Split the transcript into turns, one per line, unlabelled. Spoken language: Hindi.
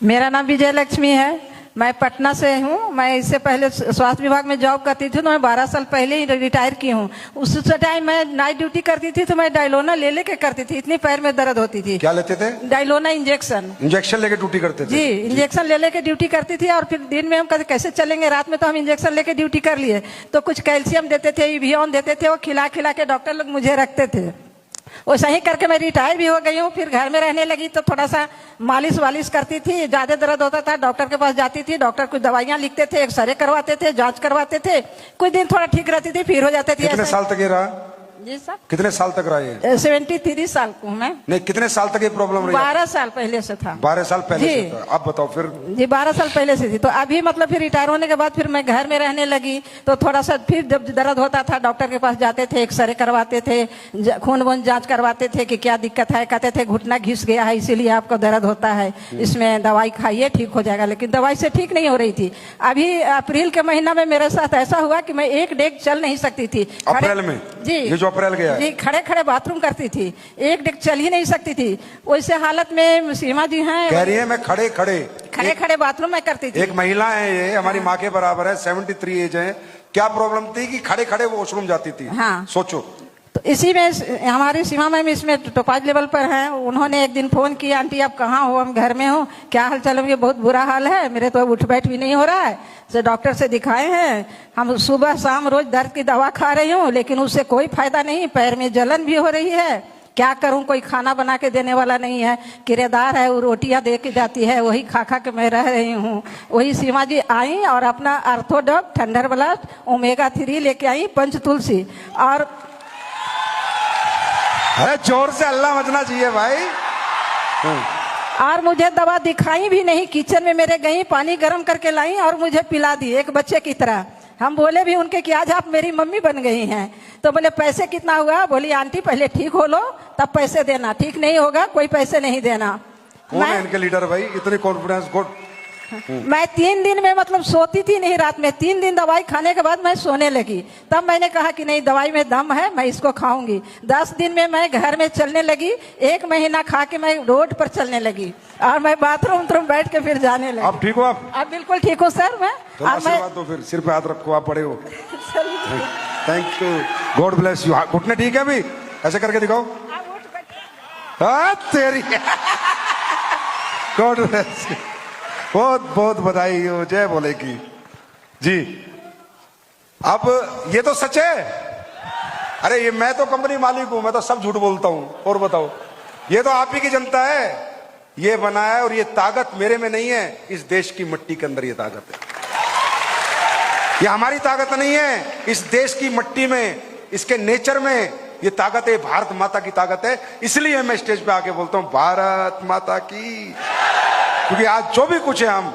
मेरा नाम विजय लक्ष्मी है। मैं पटना से हूँ। मैं इससे पहले स्वास्थ्य विभाग में जॉब करती थी, तो मैं 12 साल पहले ही रिटायर की हूँ। उस टाइम मैं नाइट ड्यूटी करती थी, तो मैं डायलोना ले लेके करती थी, इतनी पैर में दर्द होती थी।
क्या लेते थे?
डायलोना इंजेक्शन।
इंजेक्शन लेके ड्यूटी करते थे?
जी, इंजेक्शन ले लेके ड्यूटी करती थी। और फिर दिन में हम कैसे चलेंगे, रात में तो हम इंजेक्शन लेके ड्यूटी कर लिए। तो कुछ कैल्शियम देते थे, इवियन देते थे, वो खिला खिला के डॉक्टर लोग मुझे रखते थे। वैसा ही करके मैं रिटायर भी हो गई हूँ। फिर घर में रहने लगी तो थोड़ा सा मालिश वालिश करती थी। ज्यादा दर्द होता था, डॉक्टर के पास जाती थी। डॉक्टर कुछ दवाइयाँ लिखते थे, एक्सरे करवाते थे, जांच करवाते थे। कुछ दिन थोड़ा ठीक रहती थी, फिर हो जाते थे।
कितने साल तक ये रहा?
जी साहब,
कितने साल तक रहा ये?
73 साल को मैं।
नहीं, कितने साल तक ये प्रॉब्लम रही?
12 साल पहले से था।
12 साल पहले से था। अब बताओ फिर।
जी, 12 साल पहले से थी। तो अभी मतलब फिर रिटायर होने के बाद फिर मैं घर में रहने लगी। तो थोड़ा सा फिर जब दर्द होता था, डॉक्टर के पास जाते थे, एक्सरे करवाते थे, खून वून जांच करवाते थे कि क्या दिक्कत है। कहते थे घुटना घिस गया है, इसीलिए आपको दर्द होता है, इसमें दवाई खाइए ठीक हो जाएगा। लेकिन दवाई से ठीक नहीं हो रही थी। अभी अप्रैल के महीना में मेरे साथ ऐसा हुआ कि मैं एक डेग चल नहीं सकती थी।
अप्रैल में?
जी,
ये जो अप्रैल गया
जी, खड़े खड़े बाथरूम करती थी, एक डेग चल ही नहीं सकती थी। वैसे हालत में सीमा जी हैं,
कह रही है मैं खड़े
खड़े बाथरूम में करती थी।
एक महिला है, ये हमारी माँ के बराबर है, 73 एज है। क्या प्रॉब्लम थी कि खड़े खड़े वो वॉशरूम जाती थी?
हाँ,
सोचो।
तो इसी में हमारी सीमा मैम इसमें टोपाज लेवल पर हैं। उन्होंने एक दिन फोन किया, आंटी आप कहाँ हो? हम घर में हो। क्या हाल चाल? ये बहुत बुरा हाल है, मेरे तो उठ बैठ भी नहीं हो रहा है। तो डॉक्टर से दिखाए हैं हम, सुबह शाम रोज दर्द की दवा खा रही हूँ, लेकिन उससे कोई फायदा नहीं। पैर में जलन भी हो रही है। क्या करूं? कोई खाना बना के देने वाला नहीं है। किराएदार है, वो रोटियां दे के जाती है, वही खा खा के मैं रह रही हूँ। वही सीमा जी आई और अपना आर्थोडॉक, थंडर ब्लड, ओमेगा 3 लेके आई, पंच तुलसी। और
अरे जोर से अल्लाह मचना चाहिए भाई।
और मुझे दवा दिखाई भी नहीं। किचन में मेरे गई, पानी गर्म करके लाई और मुझे पिला दी, एक बच्चे की तरह। हम बोले भी उनके कि आज आप मेरी मम्मी बन गई हैं। तो बोले पैसे कितना हुआ? बोली आंटी पहले ठीक हो लो तब पैसे देना, ठीक नहीं होगा कोई पैसे नहीं देना।
कौन है इनके लीडर भाई? इतनी कॉन्फिडेंस? गुड।
मैं 3 दिन में मतलब सोती थी नहीं रात में। 3 दिन दवाई खाने के बाद मैं सोने लगी। तब मैंने कहा कि नहीं, दवाई में दम है, मैं इसको खाऊंगी। 10 दिन में मैं घर में चलने लगी। 1 महीना खा के मैं रोड पर चलने लगी और मैं बाथरूम बैठ के फिर जाने लगी।
अब ठीक हो आप?
अब बिल्कुल ठीक हो सर मैं।
तो आशीर्वाद दो फिर, सिर पे हाथ रखो, आप बड़े हो। Thank you, God bless you. घुटने ठीक है अभी? ऐसे करके दिखाओ। तेरी गॉड ब्लेस यू। बहुत बहुत बधाई हो, जय बोले की जी। अब ये तो सच है। अरे ये मैं तो कंपनी मालिक हूं, मैं तो सब झूठ बोलता हूं। और बताओ, ये तो आप ही की जनता है ये बनाया है। और ये ताकत मेरे में नहीं है, इस देश की मिट्टी के अंदर ये ताकत है। ये हमारी ताकत नहीं है, इस देश की मिट्टी में, इसके नेचर में ये ताकत है। भारत माता की ताकत है। इसलिए मैं स्टेज पे आके बोलता हूं भारत माता की। क्योंकि आज जो भी कुछ है हम